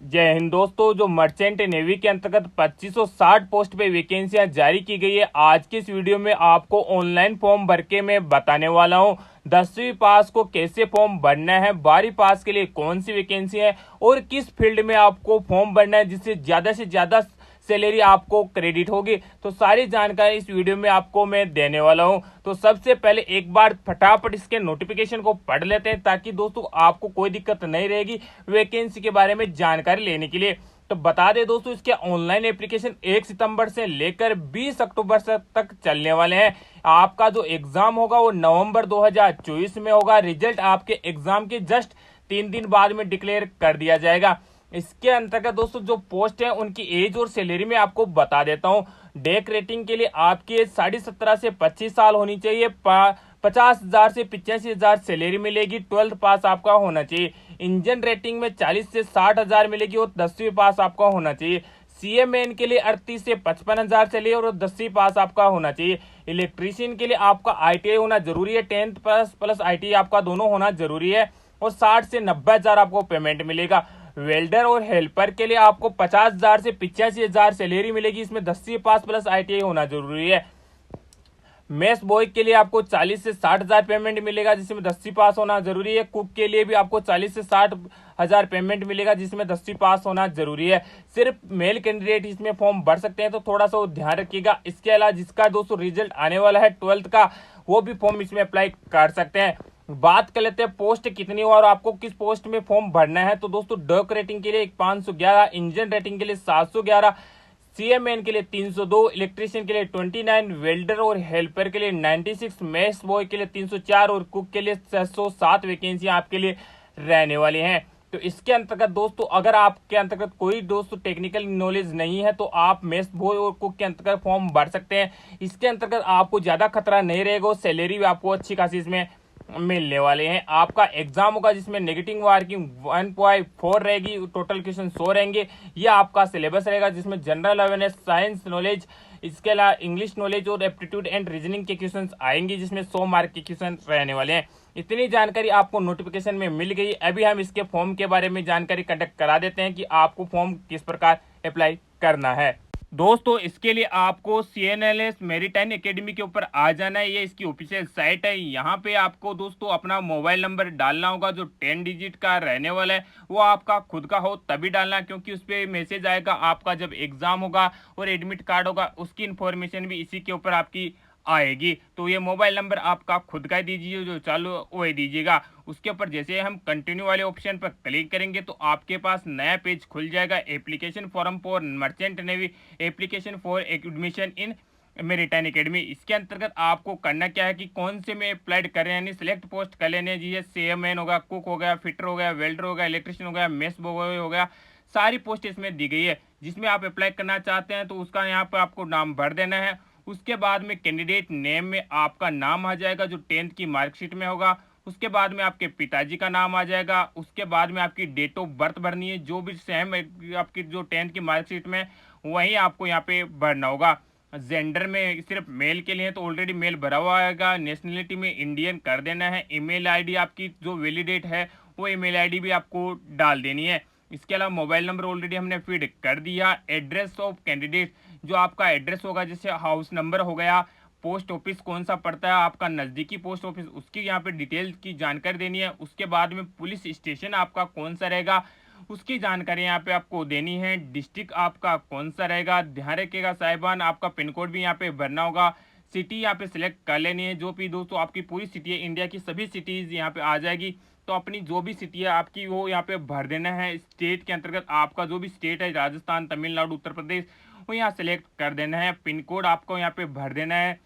जय हिंद दोस्तों। जो मर्चेंट नेवी के अंतर्गत 2560 पोस्ट पे वैकेंसियां जारी की गई है, आज की इस वीडियो में आपको ऑनलाइन फॉर्म भर के मैं बताने वाला हूं। 10वीं पास को कैसे फॉर्म भरना है, 12वीं पास के लिए कौन सी वैकेंसी है और किस फील्ड में आपको फॉर्म भरना है जिससे ज्यादा सैलरी आपको क्रेडिट होगी। तो सारी जानकारी इस वीडियो में आपको मैं देने वाला हूं। तो सबसे पहले एक बार फटाफट इसके नोटिफिकेशन को पढ़ लेते हैं ताकि दोस्तों आपको कोई दिक्कत नहीं रहेगी वैकेंसी के बारे में जानकारी लेने के लिए। तो बता दें दोस्तों, इसके ऑनलाइन एप्लीकेशन 1 सितंबर से लेकर 20 अक्टूबर तक चलने वाले हैं। आपका जो एग्जाम होगा वो नवंबर 2024 में होगा। रिजल्ट आपके एग्जाम के जस्ट 3 दिन बाद में डिक्लेयर कर दिया जाएगा। इसके अंतर्गत दोस्तों जो पोस्ट है उनकी एज और सैलरी में आपको बता देता हूं। डेक रेटिंग के लिए आपकी एज 17.5 से 25 साल होनी चाहिए। 50,000 से 85,000 सैलरी मिलेगी। 12th पास आपका होना चाहिए। इंजन रेटिंग में 40 से 60,000 मिलेगी और 10वीं पास आपका होना चाहिए। सीएमएन के लिए 38 से 55,000 चलिए और 10वीं पास आपका होना चाहिए। इलेक्ट्रीशियन के लिए आपका आईटीआई होना जरूरी है। 10th प्लस आईटीआई आपका दोनों होना जरूरी है और 60 से 90,000 आपको पेमेंट मिलेगा। वेल्डर और हेल्पर के लिए आपको 50,000 से 85,000 सैलरी मिलेगी। इसमें 10वीं पास प्लस आईटीआई होना जरूरी है। मेस बॉय के लिए आपको 40 से 60,000 पेमेंट मिलेगा जिसमें 10वीं पास होना जरूरी है। कुक के लिए भी आपको 40 से 60,000 पेमेंट मिलेगा जिसमें 10वीं पास होना जरूरी है। सिर्फ मेल कैंडिडेट इसमें फॉर्म भर सकते हैं, तो थोड़ा सा ध्यान रखिएगा। इसके अलावा जिसका दोस्तों रिजल्ट आने वाला है 12th का, वो भी फॉर्म इसमें अप्लाई कर सकते हैं। बात कर लेते हैं पोस्ट कितनी और आपको किस पोस्ट में फॉर्म भरना है। तो दोस्तों डक रेटिंग के लिए 511, इंजन रेटिंग के लिए 711, सीएमएन के लिए 302, इलेक्ट्रीशियन के लिए 29, वेल्डर और हेल्पर के लिए 96, मेस बॉय के लिए 304 और कुक के लिए 607 वैकेंसी आपके लिए रहने वाली हैं। तो इसके अंतर्गत दोस्तों अगर आपके अंतर्गत कोई दोस्तों टेक्निकल नॉलेज नहीं है तो आप मेस बॉय और कुक के अंतर्गत फॉर्म भर सकते हैं। इसके अंतर्गत आपको ज्यादा खतरा नहीं रहेगा, सैलरी भी आपको अच्छी खासी इसमें मिलने वाले हैं। आपका एग्जाम होगा जिसमें नेगेटिव मार्किंग 1.4 रहेगी, टोटल क्वेश्चन 100 रहेंगे। यह आपका सिलेबस रहेगा जिसमें जनरल अवेयरनेस, साइंस नॉलेज, इसके अलावा इंग्लिश नॉलेज और एप्टीट्यूड एंड रीजनिंग के क्वेश्चन आएंगे जिसमें 100 मार्क के क्वेश्चन रहने वाले हैं। इतनी जानकारी आपको नोटिफिकेशन में मिल गई। अभी हम इसके फॉर्म के बारे में जानकारी कंडक्ट करा देते हैं कि आपको फॉर्म किस प्रकार अप्लाई करना है। दोस्तों इसके लिए आपको CNLS मैरीटाइम एकेडमी के ऊपर आ जाना है। ये इसकी ऑफिशियल साइट है। यहाँ पे आपको दोस्तों अपना मोबाइल नंबर डालना होगा जो 10 डिजिट का रहने वाला है। वो आपका खुद का हो तभी डालना, क्योंकि उस पर मैसेज आएगा आपका जब एग्जाम होगा और एडमिट कार्ड होगा, उसकी इंफॉर्मेशन भी इसी के ऊपर आपकी आएगी। तो ये मोबाइल नंबर आपका खुद का ही दीजिए, जो चालू वही दीजिएगा। उसके ऊपर जैसे हम कंटिन्यू वाले ऑप्शन पर क्लिक करेंगे तो आपके पास नया पेज खुल जाएगा। Application form for merchant navy, application for admission in maritime academy. इसके अंतर्गत आपको करना क्या है कि कौन से में अप्लाइड करें, यानी सिलेक्ट पोस्ट कर लेने जी। सीएमएन होगा, कुक हो गया, फिटर हो गया, वेल्डर हो गया, इलेक्ट्रिशियन हो गया, मेस बॉय हो गया। सारी पोस्ट इसमें दी गई है। जिसमें आप अप्लाई करना चाहते हैं तो उसका यहाँ पर आपको नाम भर देना है। उसके बाद में कैंडिडेट नेम में आपका नाम आ जाएगा जो 10th की मार्कशीट में होगा। उसके बाद में आपके पिताजी का नाम आ जाएगा। उसके बाद में आपकी डेट ऑफ बर्थ भरनी है, जो भी सेम आपकी जो 10th की मार्कशीट में वही आपको यहाँ पे भरना होगा। जेंडर में सिर्फ मेल के लिए तो ऑलरेडी मेल भरा हुआ आएगा। नेशनलिटी में इंडियन कर देना है। ईमेल आईडी आपकी जो वैलिडेट है वो ईमेल आईडी भी आपको डाल देनी है। इसके अलावा मोबाइल नंबर ऑलरेडी हमने फीड कर दिया। एड्रेस ऑफ कैंडिडेट, जो आपका एड्रेस होगा जैसे हाउस नंबर हो गया, पोस्ट ऑफिस कौन सा पड़ता है आपका नज़दीकी पोस्ट ऑफिस, उसकी यहाँ पे डिटेल की जानकारी देनी है। उसके बाद में पुलिस स्टेशन आपका कौन सा रहेगा उसकी जानकारी यहाँ पे आपको देनी है। डिस्ट्रिक्ट आपका कौन सा रहेगा, ध्यान रखिएगा साहिबान, आपका पिन कोड भी यहाँ पे भरना होगा। सिटी यहाँ पे सिलेक्ट कर लेनी है, जो भी दोस्तों आपकी पूरी सिटी है, इंडिया की सभी सिटीज़ यहाँ पे आ जाएगी। तो अपनी जो भी सिटी है आपकी वो यहाँ पे भर देना है। स्टेट के अंतर्गत आपका जो भी स्टेट है, राजस्थान, तमिलनाडु, उत्तर प्रदेश, वो यहाँ सेलेक्ट कर देना है। पिन कोड आपको यहाँ पे भर देना है।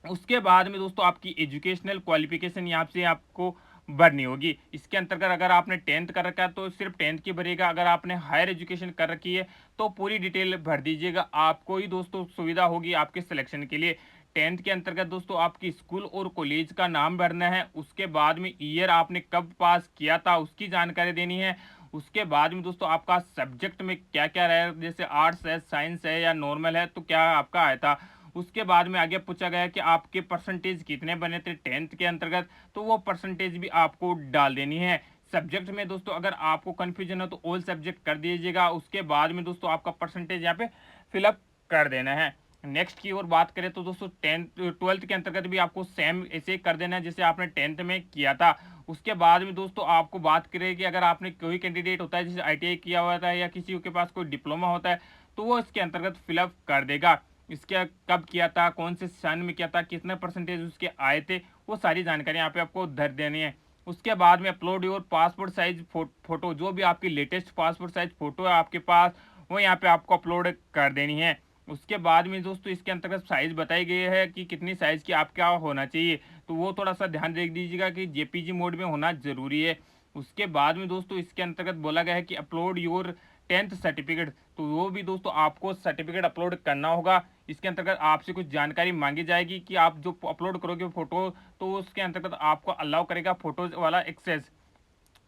उसके बाद में दोस्तों आपकी एजुकेशनल क्वालिफिकेशन यहाँ से आपको भरनी होगी। इसके अंतर्गत अगर आपने 10th कर रखा है तो सिर्फ 10th की भरेगा। अगर आपने हायर एजुकेशन कर रखी है तो पूरी डिटेल भर दीजिएगा, आपको ही दोस्तों सुविधा होगी आपके सिलेक्शन के लिए। 10th के अंतर्गत दोस्तों आपकी स्कूल और कॉलेज का नाम भरना है। उसके बाद में ईयर आपने कब पास किया था उसकी जानकारी देनी है। उसके बाद में दोस्तों आपका सब्जेक्ट में क्या क्या रहा है, जैसे आर्ट्स है, साइंस है या नॉर्मल है, तो क्या आपका आया था। उसके बाद में आगे पूछा गया कि आपके परसेंटेज कितने बने थे 10th के अंतर्गत, तो वो परसेंटेज भी आपको डाल देनी है। सब्जेक्ट में दोस्तों अगर आपको कन्फ्यूजन हो तो ऑल सब्जेक्ट कर दीजिएगा। उसके बाद में दोस्तों आपका परसेंटेज यहाँ पे फिलअप कर देना है। नेक्स्ट की ओर बात करें तो दोस्तों 12th के अंतर्गत भी आपको सेम ऐसे ही कर देना है जैसे आपने 10th में किया था। उसके बाद में दोस्तों आपको बात करें कि अगर आपने कोई कैंडिडेट होता है जैसे ITI किया हुआ था या किसी के पास कोई डिप्लोमा होता है तो वो इसके अंतर्गत फिलअप कर देगा। इसके कब किया था, कौन से सन में किया था, कितने परसेंटेज उसके आए थे, वो सारी जानकारी यहाँ पे आपको धर देनी है। उसके बाद में upload your passport size photo, जो भी आपकी लेटेस्ट पासपोर्ट साइज फोटो है आपके पास वो यहाँ पे आपको अपलोड कर देनी है। उसके बाद में दोस्तों इसके अंतर्गत साइज बताई गई है कि कितनी साइज की आपका होना चाहिए, तो वो थोड़ा सा ध्यान रख दीजिएगा कि JPG मोड में होना जरूरी है। उसके बाद में दोस्तों इसके अंतर्गत बोला गया है कि अपलोड योर 10th सर्टिफिकेट, तो वो भी दोस्तों आपको सर्टिफिकेट अपलोड करना होगा। इसके अंतर्गत आपसे कुछ जानकारी मांगी जाएगी कि आप जो अपलोड करोगे फोटो तो उसके अंतर्गत आपको अलाउ करेगा फोटोज वाला एक्सेस,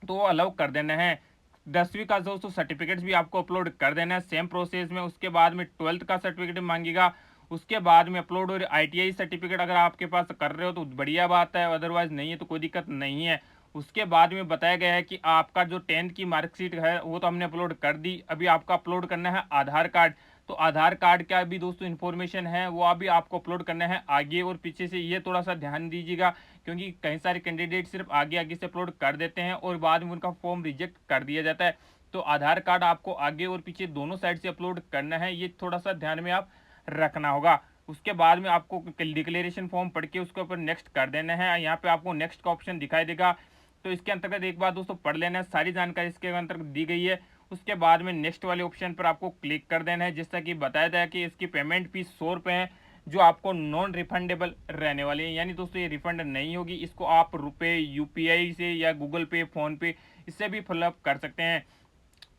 तो वो अलाउ कर देना है। 10वीं का दोस्तों सर्टिफिकेट्स भी आपको अपलोड कर देना है सेम प्रोसेस में। उसके बाद में 12th का सर्टिफिकेट मांगेगा। उसके बाद में अपलोड और ITI सर्टिफिकेट अगर आपके पास कर रहे हो तो बढ़िया बात है, अदरवाइज नहीं है तो कोई दिक्कत नहीं है। उसके बाद में बताया गया है कि आपका जो 10th की मार्कशीट है वो तो हमने अपलोड कर दी, अभी आपका अपलोड करना है आधार कार्ड। तो आधार कार्ड का भी दोस्तों इन्फॉर्मेशन है वो अभी आपको अपलोड करना है आगे और पीछे से, ये थोड़ा सा ध्यान दीजिएगा क्योंकि कई सारे कैंडिडेट सिर्फ आगे आगे से अपलोड कर देते हैं और बाद में उनका फॉर्म रिजेक्ट कर दिया जाता है। तो आधार कार्ड आपको आगे और पीछे दोनों साइड से अपलोड करना है, ये थोड़ा सा ध्यान में आप रखना होगा। उसके बाद में आपको डिक्लेरेशन फॉर्म पढ़ के उसके ऊपर नेक्स्ट कर देना है। यहाँ पे आपको नेक्स्ट का ऑप्शन दिखाई देगा, तो इसके अंतर्गत एक बार दोस्तों पढ़ लेना है, सारी जानकारी इसके अंतर्गत दी गई है। उसके बाद में नेक्स्ट वाले ऑप्शन पर आपको क्लिक कर देना है। जैसा कि बताया था कि इसकी पेमेंट फीस 100 रुपये है जो आपको नॉन रिफंडेबल रहने वाली है, यानी दोस्तों ये रिफंड नहीं होगी। इसको आप रुपए UPI से या गूगल पे, फोन पे इससे भी फिलअप कर सकते हैं।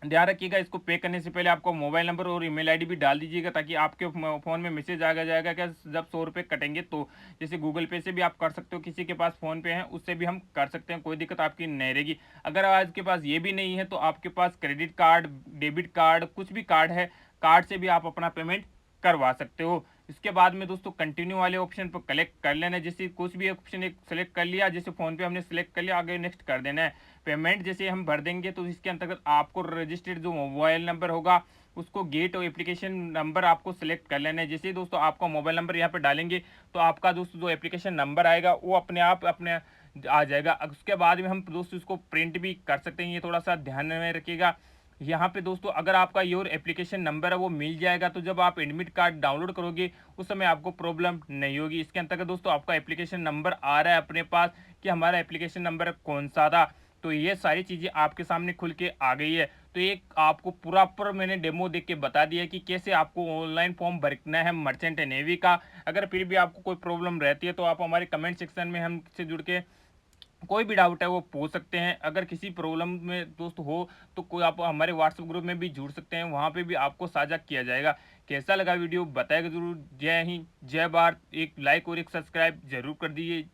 ध्यान रखिएगा इसको पे करने से पहले आपको मोबाइल नंबर और ईमेल आईडी भी डाल दीजिएगा ताकि आपके फ़ोन में मैसेज आ जाएगा कि जब 100 रुपये कटेंगे। तो जैसे गूगल पे से भी आप कर सकते हो, किसी के पास फ़ोन पे है उससे भी हम कर सकते हैं, कोई दिक्कत आपकी नहीं रहेगी। अगर आज के पास ये भी नहीं है तो आपके पास क्रेडिट कार्ड, डेबिट कार्ड, कुछ भी कार्ड है, कार्ड से भी आप अपना पेमेंट करवा सकते हो। इसके बाद में दोस्तों कंटिन्यू वाले ऑप्शन पर कलेक्ट कर लेना है। जैसे कुछ भी ऑप्शन एक सेलेक्ट कर लिया, जैसे फ़ोन पे हमने सेलेक्ट कर लिया, आगे नेक्स्ट कर देना है। पेमेंट जैसे हम भर देंगे तो इसके अंतर्गत आपको रजिस्टर्ड जो मोबाइल नंबर होगा उसको गेट और एप्लीकेशन नंबर आपको सेलेक्ट कर लेना है। जैसे दोस्तों आपका मोबाइल नंबर यहाँ पे डालेंगे तो आपका दोस्तों जो एप्लीकेशन नंबर आएगा वो अपने आप अपने आ जाएगा। उसके बाद में हम दोस्तों इसको प्रिंट भी कर सकते हैं, ये थोड़ा सा ध्यान में रखिएगा। यहाँ पे दोस्तों अगर आपका योर एप्लीकेशन नंबर है वो मिल जाएगा तो जब आप एडमिट कार्ड डाउनलोड करोगे उस समय आपको प्रॉब्लम नहीं होगी। इसके अंतर्गत दोस्तों आपका एप्लीकेशन नंबर आ रहा है अपने पास कि हमारा एप्लीकेशन नंबर कौन सा था, तो ये सारी चीज़ें आपके सामने खुल के आ गई है। तो एक आपको पूरा पर मैंने डेमो देख के बता दिया कि कैसे आपको ऑनलाइन फॉर्म भरना है मर्चेंट नेवी का। अगर फिर भी आपको कोई प्रॉब्लम रहती है तो आप हमारे कमेंट सेक्शन में हमसे जुड़ के कोई भी डाउट है वो पूछ सकते हैं। अगर किसी प्रॉब्लम में दोस्त हो तो कोई आप हमारे व्हाट्सएप ग्रुप में भी जुड़ सकते हैं, वहाँ पे भी आपको साझा किया जाएगा। कैसा लगा वीडियो बताएगा जरूर। जय हिंद, जय भारत। एक लाइक और एक सब्सक्राइब जरूर कर दीजिए।